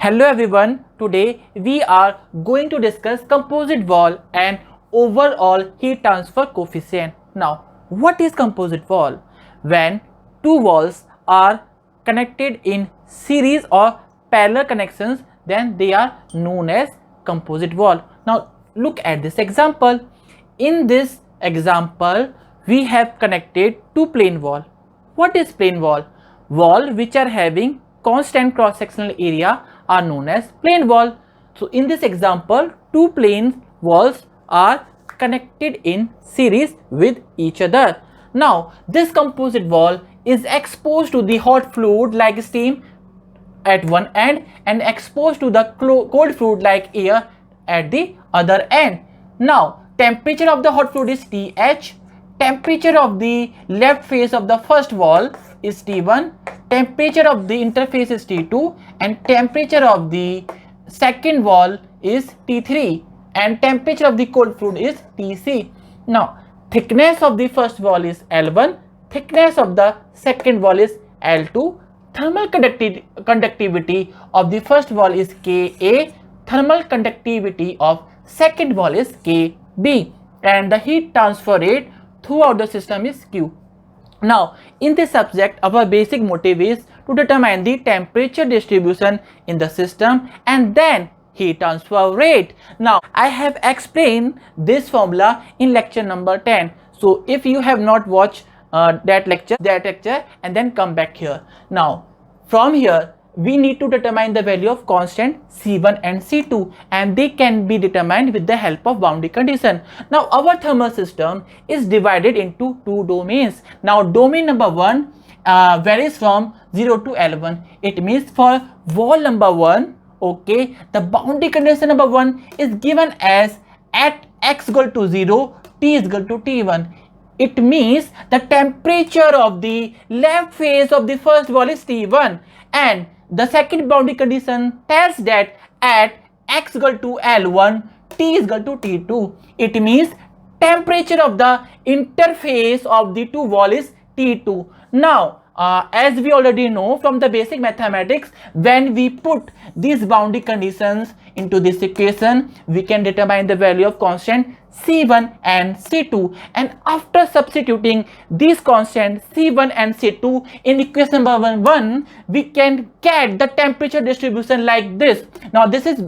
Hello everyone, today we are going to discuss composite wall and overall heat transfer coefficient. Now, what is composite wall? When two walls are connected in series or parallel connections, then they are known as composite wall. Now, look at this example. In this example, we have connected two plane wall. What is plane wall? Wall which are having constant cross sectional area are known as plane wall. So in this example, two plane walls are connected in series with each other. Now this composite wall is exposed to the hot fluid like steam at one end and exposed to the cold fluid like air at the other end. Now temperature of the hot fluid is TH, temperature of the left face of the first wall is T1, temperature of the interface is T2 and temperature of the second wall is T3 and temperature of the cold fluid is Tc. Now thickness of the first wall is L1, thickness of the second wall is L2, thermal conductivity of the first wall is Ka, thermal conductivity of second wall is Kb and the heat transfer rate throughout the system is Q. Now in this subject our basic motive is to determine the temperature distribution in the system and then heat transfer rate. Now I have explained this formula in lecture number 10. So if you have not watched that lecture and then come back here. Now from here we need to determine the value of constant C1 and C2 and they can be determined with the help of boundary condition. Now our thermal system is divided into two domains. Now domain number 1 varies from 0 to L1. It means for wall number 1, okay, the boundary condition number 1 is given as at x equal to 0, t is equal to T1. It means the temperature of the left face of the first wall is T1 and the second boundary condition tells that at x equal to L1, t is equal to T2. It means temperature of the interface of the two wall is T2. Now, as we already know from the basic mathematics, when we put these boundary conditions into this equation, we can determine the value of constant C1 and C2 and after substituting these constants C1 and C2 in equation number 1, we can get the temperature distribution like this. Now this is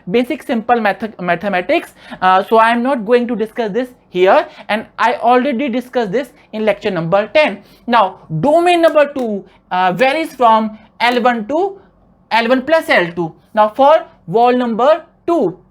basic simple mathematics, so I am not going to discuss this here and I already discussed this in lecture number 10. Now domain number 2 varies from L1 to L1 plus L2. Now for wall number 2,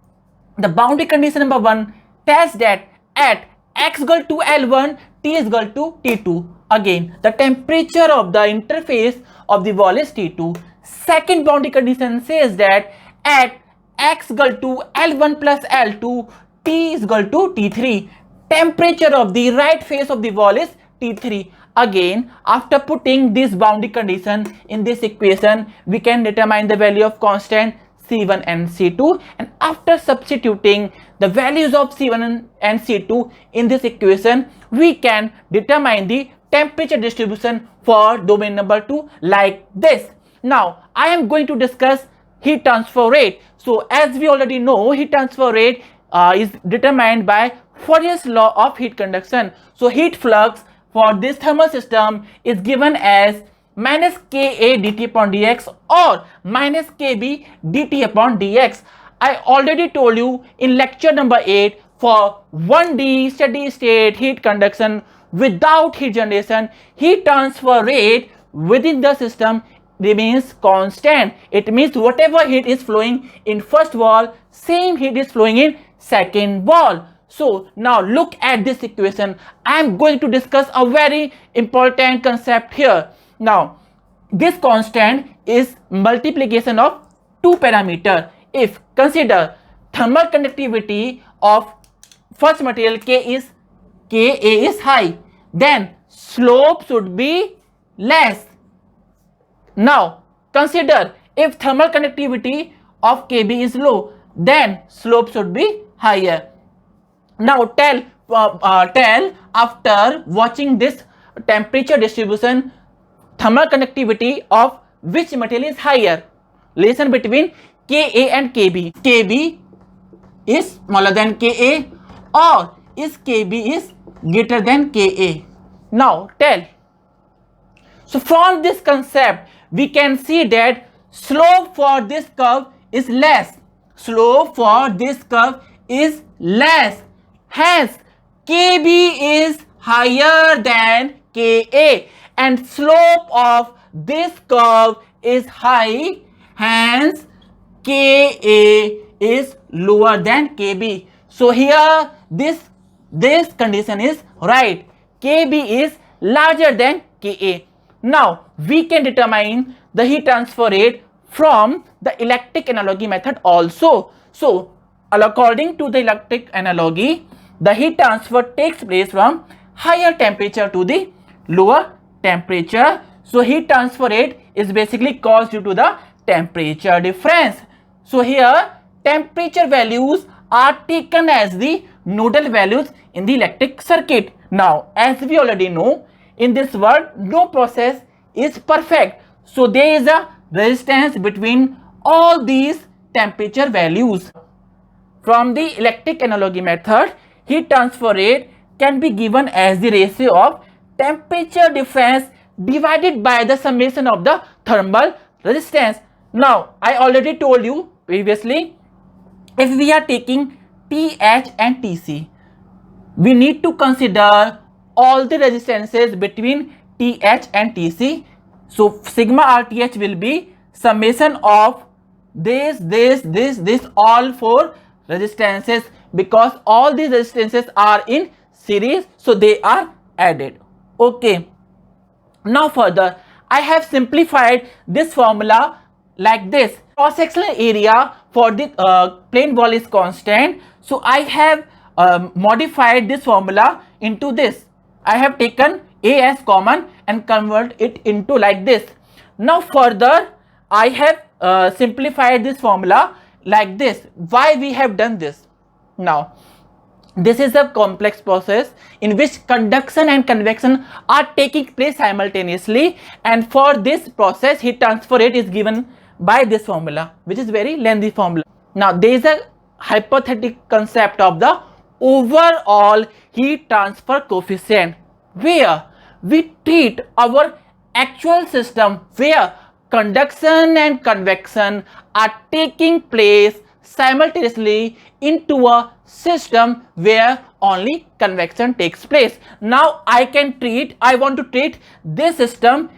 the boundary condition number 1 tells that at x equal to L1, t is equal to T2. Again, the temperature of the interface of the wall is T2. Second boundary condition says that at x equal to L1 plus L2, t is equal to T3. Temperature of the right face of the wall is T3. Again, after putting this boundary condition in this equation, we can determine the value of constant C1 and C2 and after substituting the values of C1 and C2 in this equation, we can determine the temperature distribution for domain number 2 like this. Now, I am going to discuss heat transfer rate. So, as we already know, heat transfer rate is determined by Fourier's law of heat conduction. So, heat flux for this thermal system is given as minus Ka dt upon dx or minus Kb dt upon dx. I already told you in lecture number 8 for 1D steady state heat conduction without heat generation, heat transfer rate within the system remains constant. It means whatever heat is flowing in first wall, same heat is flowing in second wall. So now look at this equation. I am going to discuss a very important concept here. Now, this constant is multiplication of two parameters. If consider thermal conductivity of first material Ka is high, then slope should be less. Now consider if thermal conductivity of Kb is low, then slope should be higher. Now tell after watching this temperature distribution, thermal conductivity of which material is higher? relation between Ka and Kb. Kb is smaller than Ka or is Kb is greater than Ka. Now tell. So from this concept, we can see that slope for this curve is less. Slope for this curve is less. Hence, Kb is higher than Ka and slope of this curve is high. Hence, Ka is lower than Kb. So here this condition is right. Kb is larger than Ka. Now we can determine the heat transfer rate from the electric analogy method also. So according to the electric analogy, the heat transfer takes place from higher temperature to the lower temperature. So heat transfer rate is basically caused due to the temperature difference. So here temperature values are taken as the nodal values in the electric circuit. Now as we already know, in this world no process is perfect. So there is a resistance between all these temperature values. From the electric analogy method, heat transfer rate can be given as the ratio of temperature difference divided by the summation of the thermal resistance. Now I already told you previously, if we are taking TH and TC, we need to consider all the resistances between TH and TC. So sigma RTH will be summation of this all four resistances, because all these resistances are in series, so they are added. Okay. Now further, I have simplified this formula like this. Cross-sectional area for the plane wall is constant. So I have modified this formula into this. I have taken A as common and convert it into like this. Now further, I have simplified this formula like this. Why we have done this? Now this is a complex process in which conduction and convection are taking place simultaneously, and for this process heat transfer rate is given by this formula, which is very lengthy formula. Now there is a hypothetical concept of the overall heat transfer coefficient, where we treat our actual system where conduction and convection are taking place simultaneously into a system where only convection takes place. Now I want to treat this system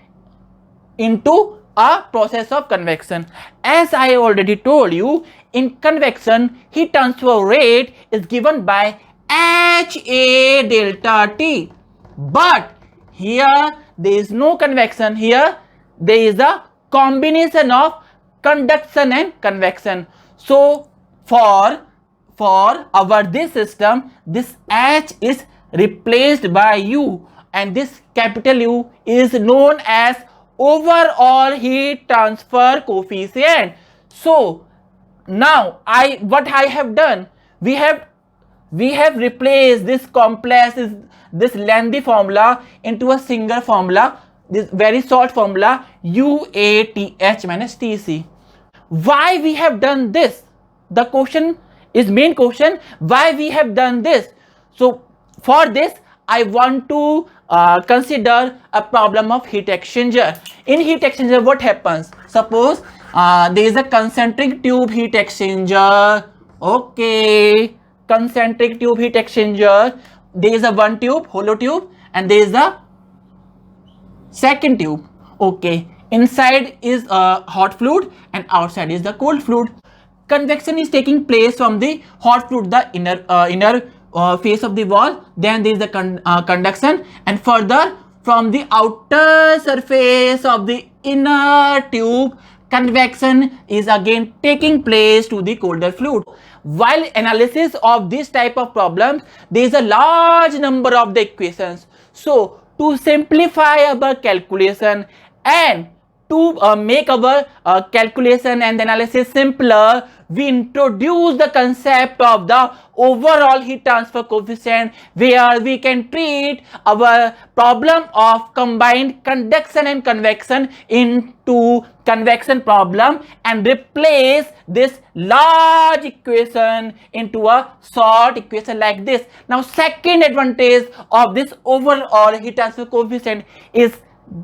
into a process of convection. As I already told you, in convection heat transfer rate is given by HA delta T, but here there is no convection. Here there is a combination of conduction and convection. So for our this system, this H is replaced by U, and this capital U is known as overall heat transfer coefficient. So now what I have done, we have replaced this complex, this lengthy formula into a single formula, this very short formula UATH minus TC. Why we have done this? The question is main question, why we have done this? So for this I want to consider a problem of heat exchanger. In heat exchanger what happens? Suppose there is a concentric tube heat exchanger. Okay, concentric tube heat exchanger. There is a one tube, hollow tube, and there is a second tube. Okay, inside is a hot fluid and outside is the cold fluid. Convection is taking place from the hot fluid, the inner face of the wall. Then there is the conduction, and further from the outer surface of the inner tube, convection is again taking place to the colder fluid. While analysis of this type of problems, there is a large number of the equations. So to simplify our calculation and to make our calculation and analysis simpler, we introduce the concept of the overall heat transfer coefficient, where we can treat our problem of combined conduction and convection into convection problem and replace this large equation into a short equation like this. Now, second advantage of this overall heat transfer coefficient is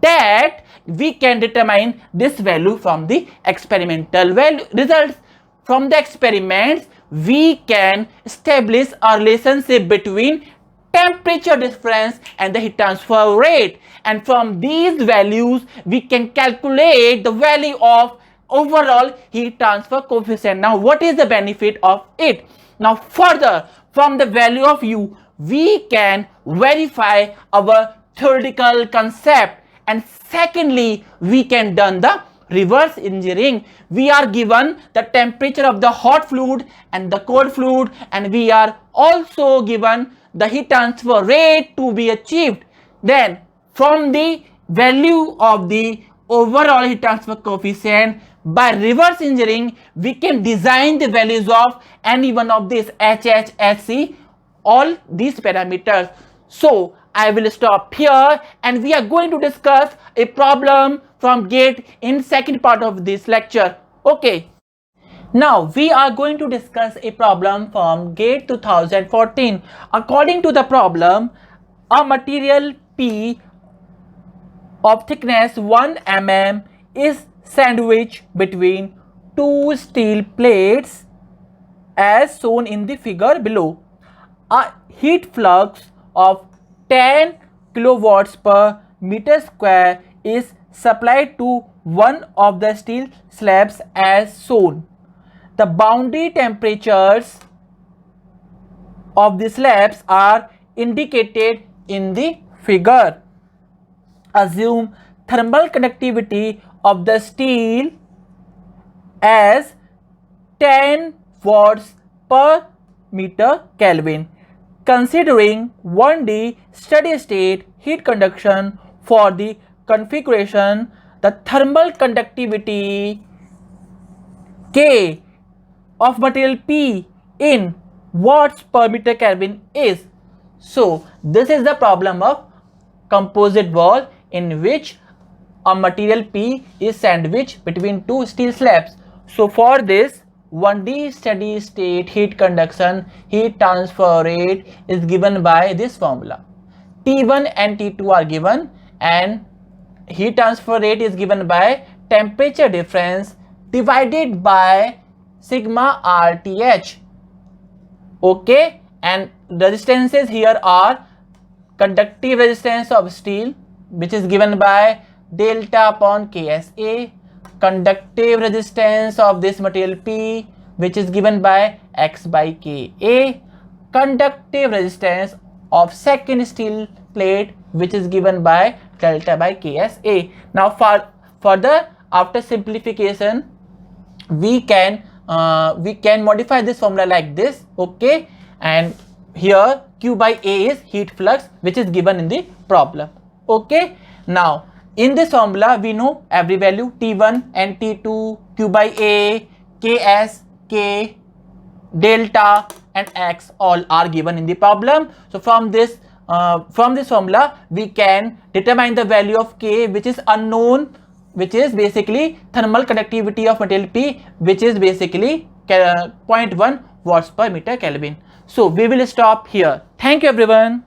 that we can determine this value from the experimental results. From the experiments, we can establish a relationship between temperature difference and the heat transfer rate, and from these values we can calculate the value of overall heat transfer coefficient. Now, what is the benefit of it? Now, further, from the value of U, we can verify our theoretical concept, and secondly, we can done the reverse engineering. We are given the temperature of the hot fluid and the cold fluid, and we are also given the heat transfer rate to be achieved. Then from the value of the overall heat transfer coefficient, by reverse engineering we can design the values of any one of these HH, HC, all these parameters. So I will stop here, and we are going to discuss a problem from GATE in second part of this lecture. Okay. Now we are going to discuss a problem from GATE 2014. According to the problem, a material P of thickness 1 mm is sandwiched between two steel plates as shown in the figure below. A heat flux of 10 kilowatts per meter square is supplied to one of the steel slabs as shown. The boundary temperatures of the slabs are indicated in the figure. Assume thermal conductivity of the steel as 10 watts per meter Kelvin. Considering 1D steady state heat conduction for the configuration, the thermal conductivity K of material P in watts per meter Kelvin is. So this is the problem of composite wall in which a material P is sandwiched between two steel slabs. So for this, 1D steady state heat conduction heat transfer rate is given by this formula. T1 and T2 are given, and heat transfer rate is given by temperature difference divided by sigma RTH. Okay, and resistances here are conductive resistance of steel, which is given by delta upon KSA, conductive resistance of this material P, which is given by X by Ka, conductive resistance of second steel plate, which is given by delta by KSA. Now further, after simplification, we can modify this formula like this. Okay, and here Q by A is heat flux, which is given in the problem. Okay, now in this formula we know every value T1 and T2, Q by A, Ks, K, delta and X all are given in the problem. So from this formula we can determine the value of K, which is unknown, which is basically thermal conductivity of material P, which is basically 0.1 watts per meter Kelvin. So we will stop here. Thank you everyone.